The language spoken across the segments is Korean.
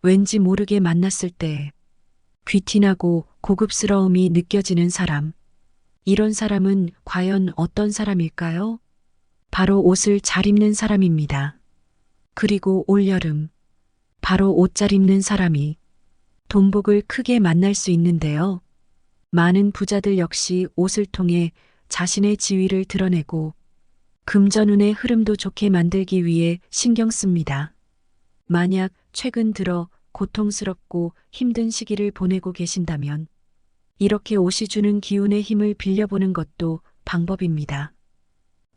왠지 모르게 만났을 때 귀티나고 고급스러움이 느껴지는 사람. 이런 사람은 과연 어떤 사람일까요? 바로 옷을 잘 입는 사람입니다. 그리고 올여름, 바로 옷 잘 입는 사람이 돈복을 크게 만날 수 있는데요. 많은 부자들 역시 옷을 통해 자신의 지위를 드러내고 금전운의 흐름도 좋게 만들기 위해 신경 씁니다. 만약 최근 들어 고통스럽고 힘든 시기를 보내고 계신다면 이렇게 옷이 주는 기운의 힘을 빌려보는 것도 방법입니다.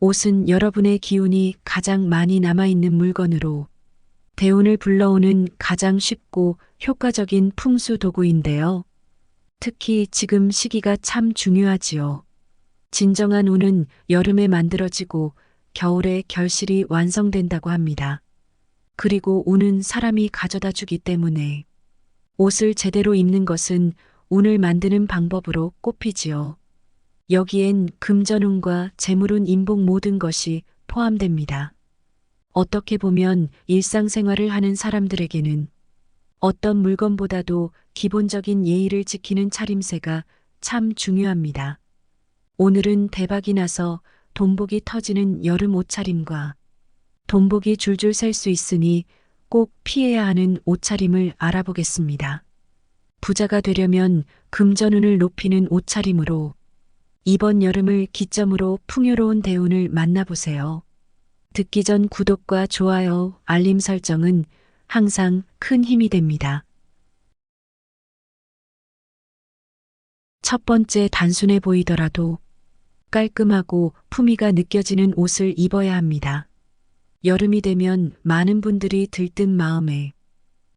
옷은 여러분의 기운이 가장 많이 남아있는 물건으로 대운을 불러오는 가장 쉽고 효과적인 풍수 도구인데요. 특히 지금 시기가 참 중요하지요. 진정한 운은 여름에 만들어지고 겨울에 결실이 완성된다고 합니다. 그리고 운은 사람이 가져다 주기 때문에 옷을 제대로 입는 것은 운을 만드는 방법으로 꼽히지요. 여기엔 금전운과 재물운, 인복 모든 것이 포함됩니다. 어떻게 보면 일상생활을 하는 사람들에게는 어떤 물건보다도 기본적인 예의를 지키는 차림새가 참 중요합니다. 오늘은 대박이 나서 돈복이 터지는 여름 옷차림과 돈복이 줄줄 셀 수 있으니 꼭 피해야 하는 옷차림을 알아보겠습니다. 부자가 되려면 금전운을 높이는 옷차림으로 이번 여름을 기점으로 풍요로운 대운을 만나보세요. 듣기 전 구독과 좋아요, 알림 설정은 항상 큰 힘이 됩니다. 첫 번째, 단순해 보이더라도 깔끔하고 품위가 느껴지는 옷을 입어야 합니다. 여름이 되면 많은 분들이 들뜬 마음에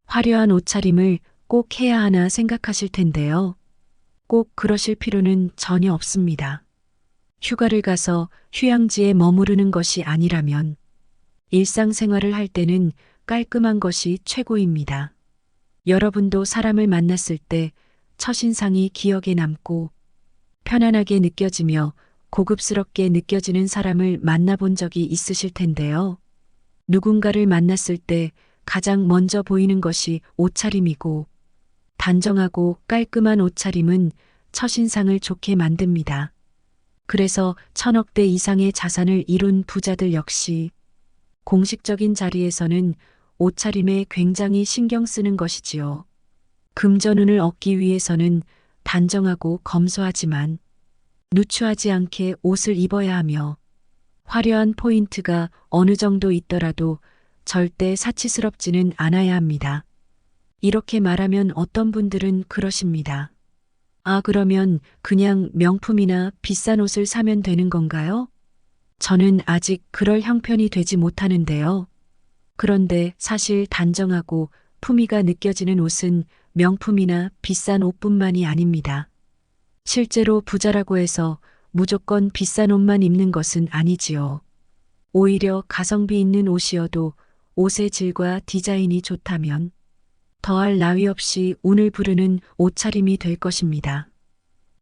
화려한 옷차림을 꼭 해야 하나 생각하실 텐데요. 꼭 그러실 필요는 전혀 없습니다. 휴가를 가서 휴양지에 머무르는 것이 아니라면 일상생활을 할 때는 깔끔한 것이 최고입니다. 여러분도 사람을 만났을 때 첫인상이 기억에 남고 편안하게 느껴지며 고급스럽게 느껴지는 사람을 만나본 적이 있으실 텐데요. 누군가를 만났을 때 가장 먼저 보이는 것이 옷차림이고 단정하고 깔끔한 옷차림은 첫인상을 좋게 만듭니다. 그래서 1000억대 이상의 자산을 이룬 부자들 역시 공식적인 자리에서는 옷차림에 굉장히 신경 쓰는 것이지요. 금전운을 얻기 위해서는 단정하고 검소하지만 누추하지 않게 옷을 입어야 하며 화려한 포인트가 어느 정도 있더라도 절대 사치스럽지는 않아야 합니다. 이렇게 말하면 어떤 분들은 그러십니다. 아, 그러면 그냥 명품이나 비싼 옷을 사면 되는 건가요? 저는 아직 그럴 형편이 되지 못하는데요. 그런데 사실 단정하고 품위가 느껴지는 옷은 명품이나 비싼 옷뿐만이 아닙니다. 실제로 부자라고 해서 무조건 비싼 옷만 입는 것은 아니지요. 오히려 가성비 있는 옷이어도 옷의 질과 디자인이 좋다면 더할 나위 없이 운을 부르는 옷차림이 될 것입니다.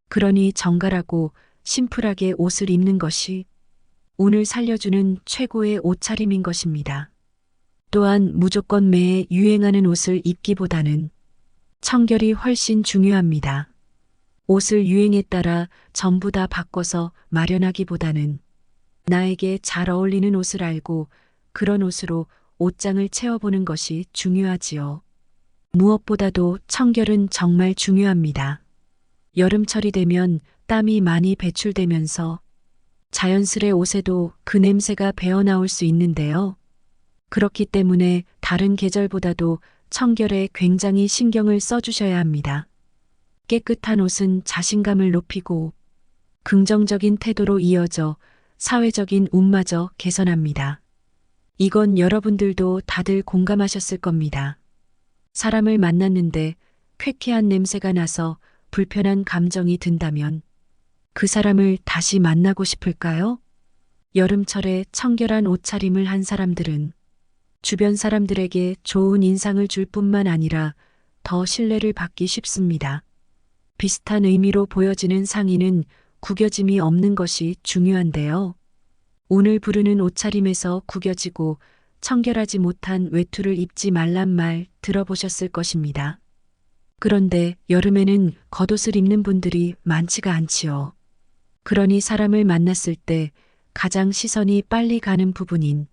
그러니 정갈하고 심플하게 옷을 입는 것이 운을 살려주는 최고의 옷차림인 것입니다. 또한 무조건 매해 유행하는 옷을 입기보다는 청결이 훨씬 중요합니다. 옷을 유행에 따라 전부 다 바꿔서 마련하기보다는 나에게 잘 어울리는 옷을 알고 그런 옷으로 옷장을 채워보는 것이 중요하지요. 무엇보다도 청결은 정말 중요합니다. 여름철이 되면 땀이 많이 배출되면서 자연스레 옷에도 그 냄새가 배어나올 수 있는데요. 그렇기 때문에 다른 계절보다도 청결에 굉장히 신경을 써주셔야 합니다. 깨끗한 옷은 자신감을 높이고 긍정적인 태도로 이어져 사회적인 운마저 개선합니다. 이건 여러분들도 다들 공감하셨을 겁니다. 사람을 만났는데 쾌쾌한 냄새가 나서 불편한 감정이 든다면 그 사람을 다시 만나고 싶을까요? 여름철에 청결한 옷차림을 한 사람들은 주변 사람들에게 좋은 인상을 줄 뿐만 아니라 더 신뢰를 받기 쉽습니다. 비슷한 의미로 보여지는 상의는 구겨짐이 없는 것이 중요한데요. 운을 부르는 옷차림에서 구겨지고 청결하지 못한 외투를 입지 말란 말 들어보셨을 것입니다. 그런데 여름에는 겉옷을 입는 분들이 많지가 않지요. 그러니 사람을 만났을 때 가장 시선이 빨리 가는 부분인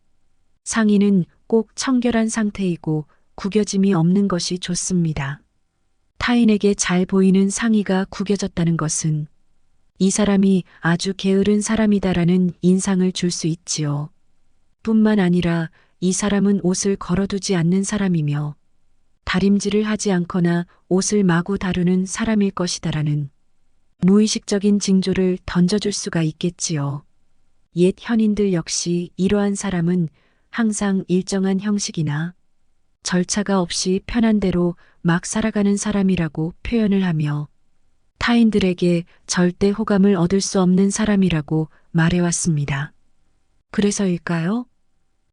상의는 꼭 청결한 상태이고 구겨짐이 없는 것이 좋습니다. 타인에게 잘 보이는 상의가 구겨졌다는 것은 이 사람이 아주 게으른 사람이다라는 인상을 줄 수 있지요. 뿐만 아니라 이 사람은 옷을 걸어두지 않는 사람이며 다림질을 하지 않거나 옷을 마구 다루는 사람일 것이다라는 무의식적인 징조를 던져줄 수가 있겠지요. 옛 현인들 역시 이러한 사람은 항상 일정한 형식이나 절차가 없이 편한 대로 막 살아가는 사람이라고 표현을 하며 타인들에게 절대 호감을 얻을 수 없는 사람이라고 말해왔습니다. 그래서일까요?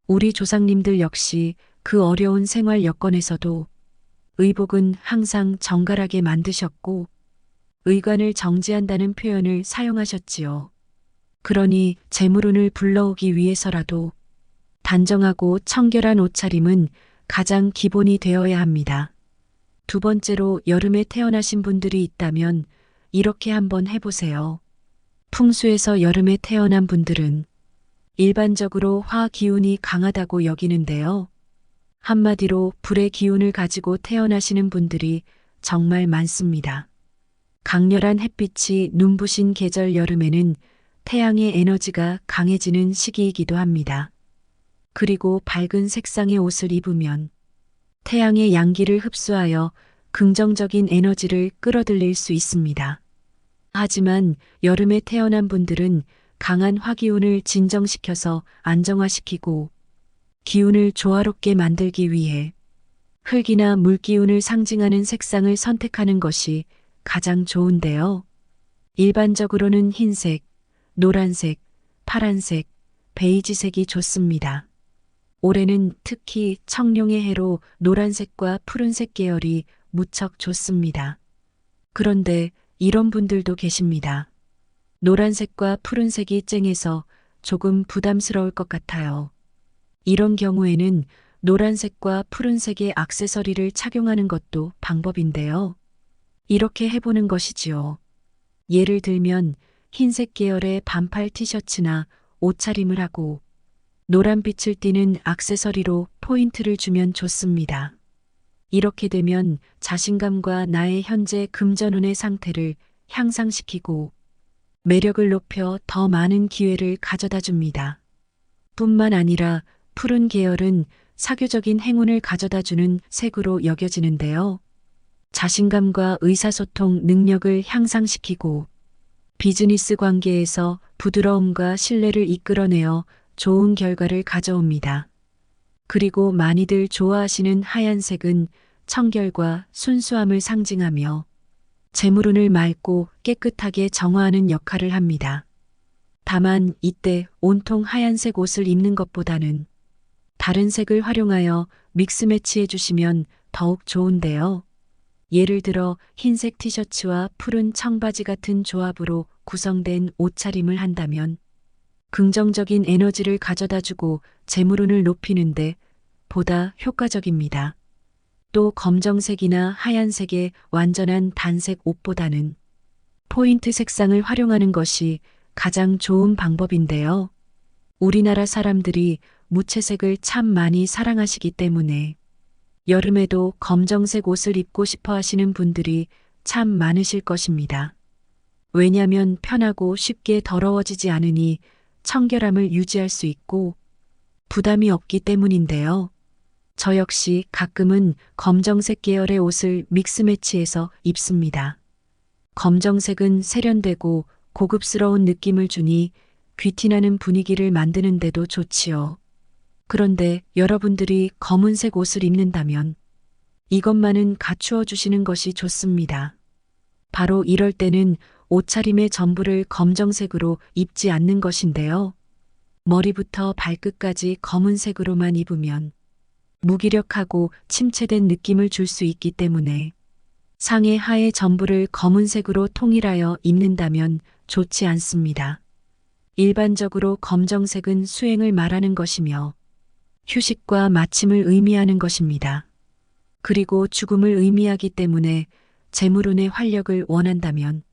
우리 조상님들 역시 그 어려운 생활 여건에서도 의복은 항상 정갈하게 만드셨고 의관을 정지한다는 표현을 사용하셨지요. 그러니 재물운을 불러오기 위해서라도 단정하고 청결한 옷차림은 가장 기본이 되어야 합니다. 두 번째로 여름에 태어나신 분들이 있다면 이렇게 한번 해보세요. 풍수에서 여름에 태어난 분들은 일반적으로 화 기운이 강하다고 여기는데요. 한마디로 불의 기운을 가지고 태어나시는 분들이 정말 많습니다. 강렬한 햇빛이 눈부신 계절 여름에는 태양의 에너지가 강해지는 시기이기도 합니다. 그리고 밝은 색상의 옷을 입으면 태양의 양기를 흡수하여 긍정적인 에너지를 끌어들일 수 있습니다. 하지만 여름에 태어난 분들은 강한 화기운을 진정시켜서 안정화시키고 기운을 조화롭게 만들기 위해 흙이나 물기운을 상징하는 색상을 선택하는 것이 가장 좋은데요. 일반적으로는 흰색, 노란색, 파란색, 베이지색이 좋습니다. 올해는 특히 청룡의 해로 노란색과 푸른색 계열이 무척 좋습니다. 그런데 이런 분들도 계십니다. 노란색과 푸른색이 쨍해서 조금 부담스러울 것 같아요. 이런 경우에는 노란색과 푸른색의 액세서리를 착용하는 것도 방법인데요. 이렇게 해보는 것이지요. 예를 들면 흰색 계열의 반팔 티셔츠나 옷차림을 하고 노란빛을 띠는 액세서리로 포인트를 주면 좋습니다. 이렇게 되면 자신감과 나의 현재 금전운의 상태를 향상시키고 매력을 높여 더 많은 기회를 가져다 줍니다. 뿐만 아니라 푸른 계열은 사교적인 행운을 가져다 주는 색으로 여겨지는데요. 자신감과 의사소통 능력을 향상시키고 비즈니스 관계에서 부드러움과 신뢰를 이끌어내어 좋은 결과를 가져옵니다. 그리고 많이들 좋아하시는 하얀색은 청결과 순수함을 상징하며 재물운을 맑고 깨끗하게 정화하는 역할을 합니다. 다만 이때 온통 하얀색 옷을 입는 것보다는 다른 색을 활용하여 믹스매치해 주시면 더욱 좋은데요. 예를 들어 흰색 티셔츠와 푸른 청바지 같은 조합으로 구성된 옷차림을 한다면 긍정적인 에너지를 가져다주고 재물운을 높이는데 보다 효과적입니다. 또 검정색이나 하얀색의 완전한 단색 옷보다는 포인트 색상을 활용하는 것이 가장 좋은 방법인데요. 우리나라 사람들이 무채색을 참 많이 사랑하시기 때문에 여름에도 검정색 옷을 입고 싶어 하시는 분들이 참 많으실 것입니다. 왜냐하면 편하고 쉽게 더러워지지 않으니 청결함을 유지할 수 있고 부담이 없기 때문인데요. 저 역시 가끔은 검정색 계열의 옷을 믹스매치해서 입습니다. 검정색은 세련되고 고급스러운 느낌을 주니 귀티나는 분위기를 만드는데도 좋지요. 그런데 여러분들이 검은색 옷을 입는다면 이것만은 갖추어 주시는 것이 좋습니다. 바로 이럴 때는 옷차림의 전부를 검정색으로 입지 않는 것인데요. 머리부터 발끝까지 검은색으로만 입으면 무기력하고 침체된 느낌을 줄 수 있기 때문에 상의 하의 전부를 검은색으로 통일하여 입는다면 좋지 않습니다. 일반적으로 검정색은 수행을 말하는 것이며 휴식과 마침을 의미하는 것입니다. 그리고 죽음을 의미하기 때문에 재물운의 활력을 원한다면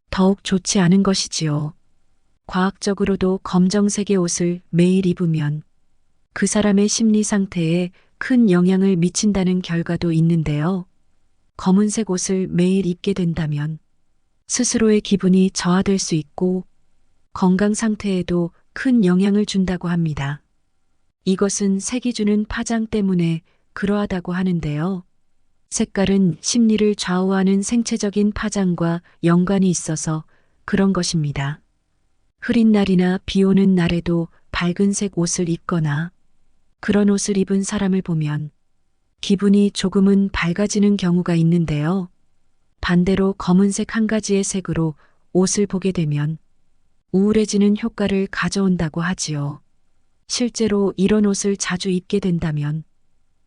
더욱 좋지 않은 것이지요. 과학적으로도 검정색의 옷을 매일 입으면 그 사람의 심리 상태에 큰 영향을 미친다는 결과도 있는데요. 검은색 옷을 매일 입게 된다면 스스로의 기분이 저하될 수 있고 건강 상태에도 큰 영향을 준다고 합니다. 이것은 색이 주는 파장 때문에 그러하다고 하는데요. 색깔은 심리를 좌우하는 생체적인 파장과 연관이 있어서 그런 것입니다. 흐린 날이나 비 오는 날에도 밝은색 옷을 입거나 그런 옷을 입은 사람을 보면 기분이 조금은 밝아지는 경우가 있는데요. 반대로 검은색 한 가지의 색으로 옷을 보게 되면 우울해지는 효과를 가져온다고 하지요. 실제로 이런 옷을 자주 입게 된다면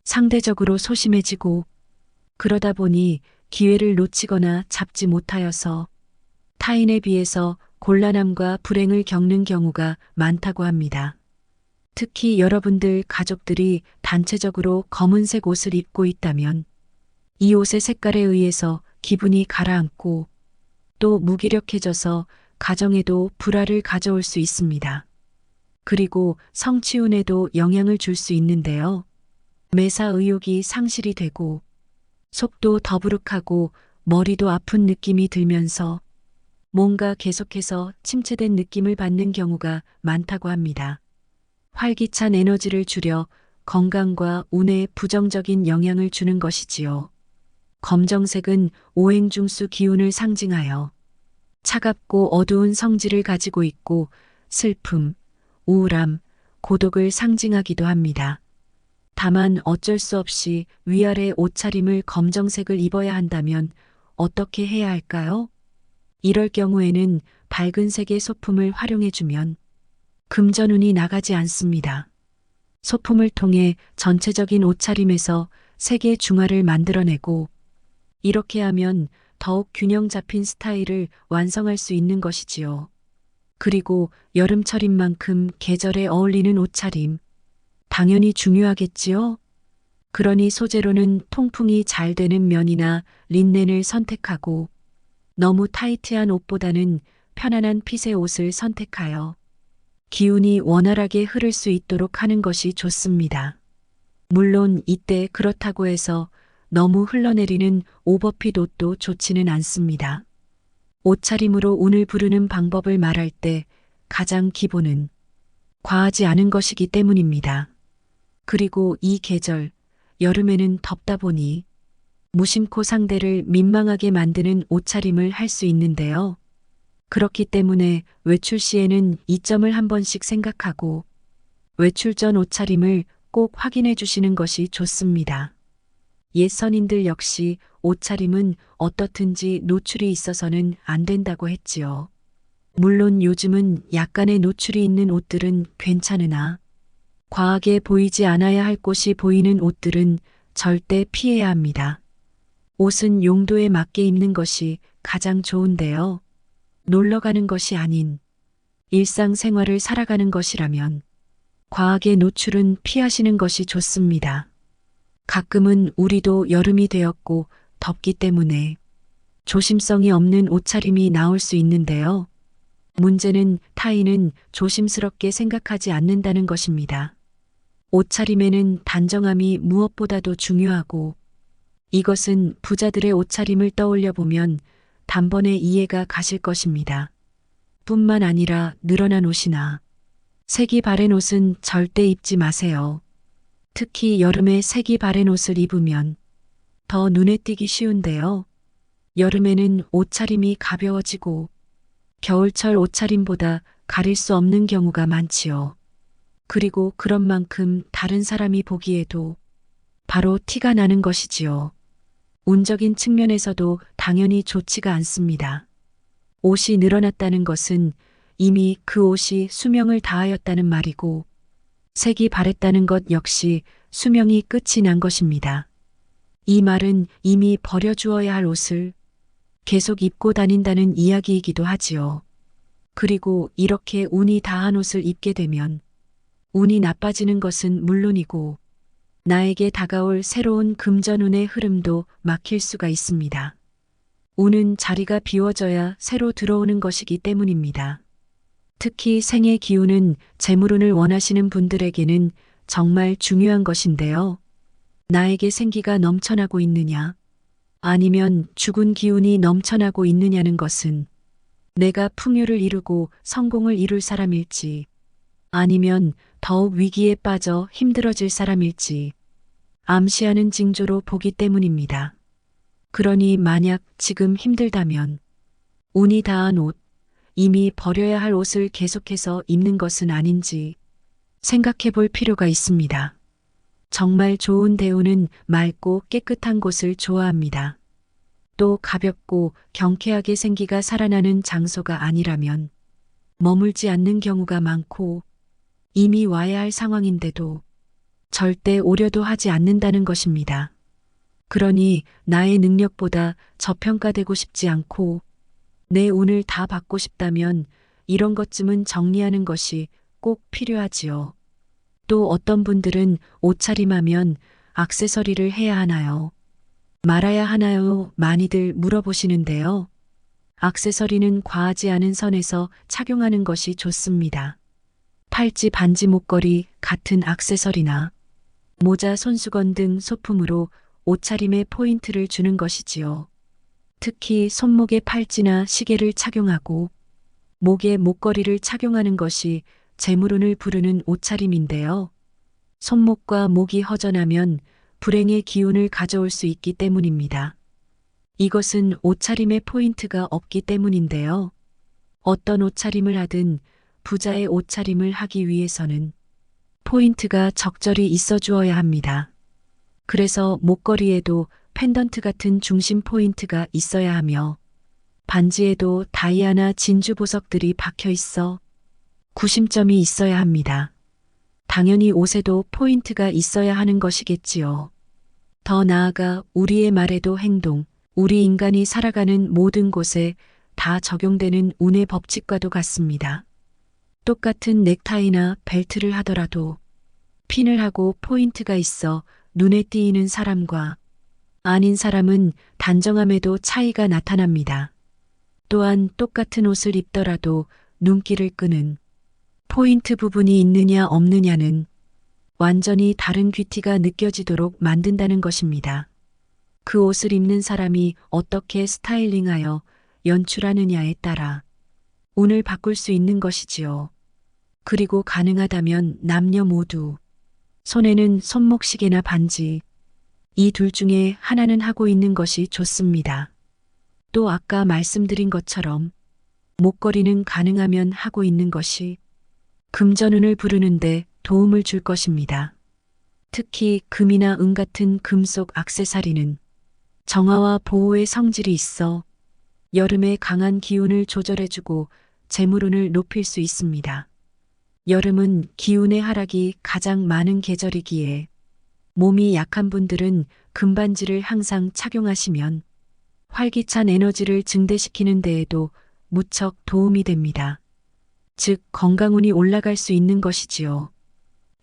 상대적으로 소심해지고 그러다 보니 기회를 놓치거나 잡지 못하여서 타인에 비해서 곤란함과 불행을 겪는 경우가 많다고 합니다. 특히 여러분들 가족들이 단체적으로 검은색 옷을 입고 있다면 이 옷의 색깔에 의해서 기분이 가라앉고 또 무기력해져서 가정에도 불화를 가져올 수 있습니다. 그리고 성취운에도 영향을 줄 수 있는데요. 매사 의욕이 상실이 되고 속도 더부룩하고 머리도 아픈 느낌이 들면서 뭔가 계속해서 침체된 느낌을 받는 경우가 많다고 합니다. 활기찬 에너지를 줄여 건강과 운에 부정적인 영향을 주는 것이지요. 검정색은 오행중수 기운을 상징하여 차갑고 어두운 성질을 가지고 있고 슬픔, 우울함, 고독을 상징하기도 합니다. 다만 어쩔 수 없이 위아래 옷차림을 검정색을 입어야 한다면 어떻게 해야 할까요? 이럴 경우에는 밝은 색의 소품을 활용해주면 금전운이 나가지 않습니다. 소품을 통해 전체적인 옷차림에서 색의 중화를 만들어내고 이렇게 하면 더욱 균형 잡힌 스타일을 완성할 수 있는 것이지요. 그리고 여름철인 만큼 계절에 어울리는 옷차림, 당연히 중요하겠지요? 그러니 소재로는 통풍이 잘 되는 면이나 린넨을 선택하고 너무 타이트한 옷보다는 편안한 핏의 옷을 선택하여 기운이 원활하게 흐를 수 있도록 하는 것이 좋습니다. 물론 이때 그렇다고 해서 너무 흘러내리는 오버핏 옷도 좋지는 않습니다. 옷차림으로 운을 부르는 방법을 말할 때 가장 기본은 과하지 않은 것이기 때문입니다. 그리고 이 계절, 여름에는 덥다 보니 무심코 상대를 민망하게 만드는 옷차림을 할 수 있는데요. 그렇기 때문에 외출 시에는 이 점을 한 번씩 생각하고 외출 전 옷차림을 꼭 확인해 주시는 것이 좋습니다. 옛 선인들 역시 옷차림은 어떻든지 노출이 있어서는 안 된다고 했지요. 물론 요즘은 약간의 노출이 있는 옷들은 괜찮으나 과하게 보이지 않아야 할 곳이 보이는 옷들은 절대 피해야 합니다. 옷은 용도에 맞게 입는 것이 가장 좋은데요. 놀러 가는 것이 아닌 일상생활을 살아가는 것이라면 과하게 노출은 피하시는 것이 좋습니다. 가끔은 우리도 여름이 되었고 덥기 때문에 조심성이 없는 옷차림이 나올 수 있는데요. 문제는 타인은 조심스럽게 생각하지 않는다는 것입니다. 옷차림에는 단정함이 무엇보다도 중요하고 이것은 부자들의 옷차림을 떠올려 보면 단번에 이해가 가실 것입니다. 뿐만 아니라 늘어난 옷이나 색이 바랜 옷은 절대 입지 마세요. 특히 여름에 색이 바랜 옷을 입으면 더 눈에 띄기 쉬운데요. 여름에는 옷차림이 가벼워지고 겨울철 옷차림보다 가릴 수 없는 경우가 많지요. 그리고 그런 만큼 다른 사람이 보기에도 바로 티가 나는 것이지요. 운적인 측면에서도 당연히 좋지가 않습니다. 옷이 늘어났다는 것은 이미 그 옷이 수명을 다하였다는 말이고 색이 바랬다는 것 역시 수명이 끝이 난 것입니다. 이 말은 이미 버려주어야 할 옷을 계속 입고 다닌다는 이야기이기도 하지요. 그리고 이렇게 운이 다한 옷을 입게 되면 운이 나빠지는 것은 물론이고 나에게 다가올 새로운 금전운의 흐름도 막힐 수가 있습니다. 운은 자리가 비워져야 새로 들어오는 것이기 때문입니다. 특히 생의 기운은 재물운을 원하시는 분들에게는 정말 중요한 것인데요. 나에게 생기가 넘쳐나고 있느냐, 아니면 죽은 기운이 넘쳐나고 있느냐는 것은 내가 풍요를 이루고 성공을 이룰 사람일지, 아니면 더욱 위기에 빠져 힘들어질 사람일지 암시하는 징조로 보기 때문입니다. 그러니 만약 지금 힘들다면 운이 닿은 옷, 이미 버려야 할 옷을 계속해서 입는 것은 아닌지 생각해 볼 필요가 있습니다. 정말 좋은 대우는 맑고 깨끗한 곳을 좋아합니다. 또 가볍고 경쾌하게 생기가 살아나는 장소가 아니라면 머물지 않는 경우가 많고 이미 와야 할 상황인데도 절대 오려도 하지 않는다는 것입니다. 그러니 나의 능력보다 저평가되고 싶지 않고 내 운을 다 받고 싶다면 이런 것쯤은 정리하는 것이 꼭 필요하지요. 또 어떤 분들은 옷차림하면 액세서리를 해야 하나요? 말아야 하나요? 많이들 물어보시는데요. 액세서리는 과하지 않은 선에서 착용하는 것이 좋습니다. 팔찌, 반지, 목걸이 같은 액세서리나 모자, 손수건 등 소품으로 옷차림에 포인트를 주는 것이지요. 특히 손목에 팔찌나 시계를 착용하고 목에 목걸이를 착용하는 것이 재물운을 부르는 옷차림인데요. 손목과 목이 허전하면 불행의 기운을 가져올 수 있기 때문입니다. 이것은 옷차림에 포인트가 없기 때문인데요. 어떤 옷차림을 하든 부자의 옷차림을 하기 위해서는 포인트가 적절히 있어 주어야 합니다. 그래서 목걸이에도 펜던트 같은 중심 포인트가 있어야 하며 반지에도 다이아나 진주 보석들이 박혀 있어 구심점이 있어야 합니다. 당연히 옷에도 포인트가 있어야 하는 것이겠지요. 더 나아가 우리의 말에도 행동, 우리 인간이 살아가는 모든 곳에 다 적용되는 운의 법칙과도 같습니다. 똑같은 넥타이나 벨트를 하더라도 핀을 하고 포인트가 있어 눈에 띄는 사람과 아닌 사람은 단정함에도 차이가 나타납니다. 또한 똑같은 옷을 입더라도 눈길을 끄는 포인트 부분이 있느냐 없느냐는 완전히 다른 뷰티가 느껴지도록 만든다는 것입니다. 그 옷을 입는 사람이 어떻게 스타일링하여 연출하느냐에 따라 운을 바꿀 수 있는 것이지요. 그리고 가능하다면 남녀 모두 손에는 손목시계나 반지, 이 둘 중에 하나는 하고 있는 것이 좋습니다. 또 아까 말씀드린 것처럼 목걸이는 가능하면 하고 있는 것이 금전운을 부르는데 도움을 줄 것입니다. 특히 금이나 은 같은 금속 액세서리는 정화와 보호의 성질이 있어 여름에 강한 기운을 조절해주고 재물운을 높일 수 있습니다. 여름은 기운의 하락이 가장 많은 계절이기에 몸이 약한 분들은 금반지를 항상 착용하시면 활기찬 에너지를 증대시키는 데에도 무척 도움이 됩니다. 즉 건강운이 올라갈 수 있는 것이지요.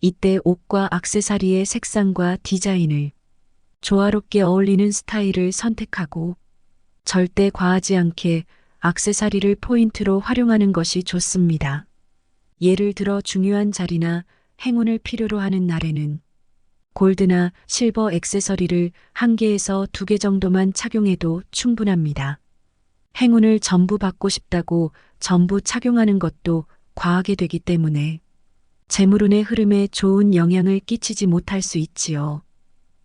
이때 옷과 액세서리의 색상과 디자인을 조화롭게 어울리는 스타일을 선택하고 절대 과하지 않게 액세서리를 포인트로 활용하는 것이 좋습니다. 예를 들어 중요한 자리나 행운을 필요로 하는 날에는 골드나 실버 액세서리를 1개에서 2개 정도만 착용해도 충분합니다. 행운을 전부 받고 싶다고 전부 착용하는 것도 과하게 되기 때문에 재물운의 흐름에 좋은 영향을 끼치지 못할 수 있지요.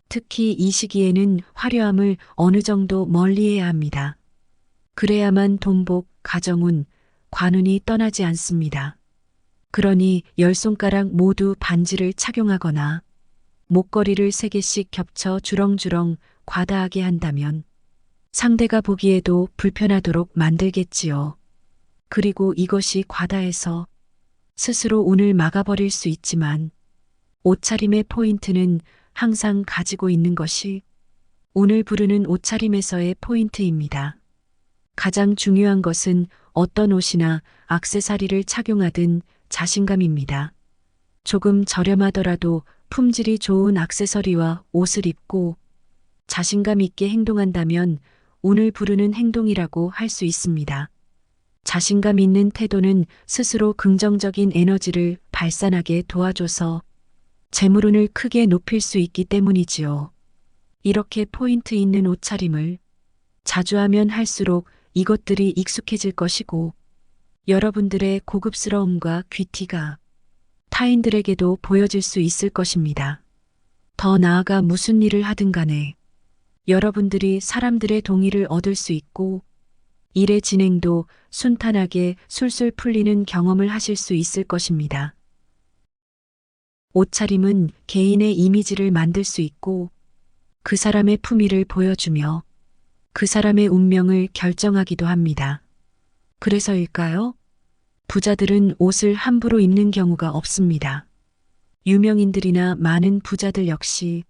특히 이 시기에는 화려함을 어느 정도 멀리해야 합니다. 그래야만 돈복, 가정운, 관운이 떠나지 않습니다. 그러니 10손가락 모두 반지를 착용하거나 목걸이를 3개씩 겹쳐 주렁주렁 과다하게 한다면 상대가 보기에도 불편하도록 만들겠지요. 그리고 이것이 과다해서 스스로 운을 막아버릴 수 있지만 옷차림의 포인트는 항상 가지고 있는 것이 운을 부르는 옷차림에서의 포인트입니다. 가장 중요한 것은 어떤 옷이나 액세서리를 착용하든 자신감입니다. 조금 저렴하더라도 품질이 좋은 액세서리와 옷을 입고 자신감 있게 행동한다면 운을 부르는 행동이라고 할 수 있습니다. 자신감 있는 태도는 스스로 긍정적인 에너지를 발산하게 도와줘서 재물운을 크게 높일 수 있기 때문이지요. 이렇게 포인트 있는 옷차림을 자주 하면 할수록 이것들이 익숙해질 것이고 여러분들의 고급스러움과 귀티가 타인들에게도 보여질 수 있을 것입니다. 더 나아가 무슨 일을 하든 간에 여러분들이 사람들의 동의를 얻을 수 있고 일의 진행도 순탄하게 술술 풀리는 경험을 하실 수 있을 것입니다. 옷차림은 개인의 이미지를 만들 수 있고 그 사람의 품위를 보여주며 그 사람의 운명을 결정하기도 합니다. 그래서일까요? 부자들은 옷을 함부로 입는 경우가 없습니다. 유명인들이나 많은 부자들 역시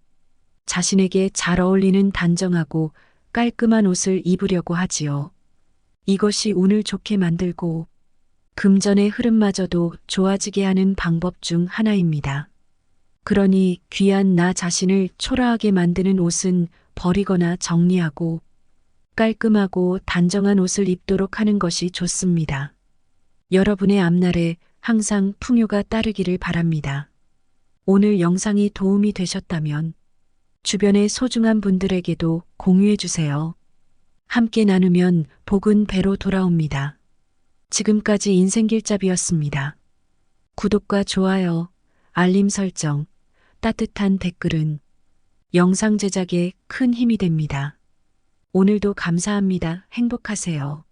자신에게 잘 어울리는 단정하고 깔끔한 옷을 입으려고 하지요. 이것이 운을 좋게 만들고 금전의 흐름마저도 좋아지게 하는 방법 중 하나입니다. 그러니 귀한 나 자신을 초라하게 만드는 옷은 버리거나 정리하고 깔끔하고 단정한 옷을 입도록 하는 것이 좋습니다. 여러분의 앞날에 항상 풍요가 따르기를 바랍니다. 오늘 영상이 도움이 되셨다면 주변의 소중한 분들에게도 공유해 주세요. 함께 나누면 복은 배로 돌아옵니다. 지금까지 인생길잡이였습니다. 구독과 좋아요, 알림 설정, 따뜻한 댓글은 영상 제작에 큰 힘이 됩니다. 오늘도 감사합니다. 행복하세요.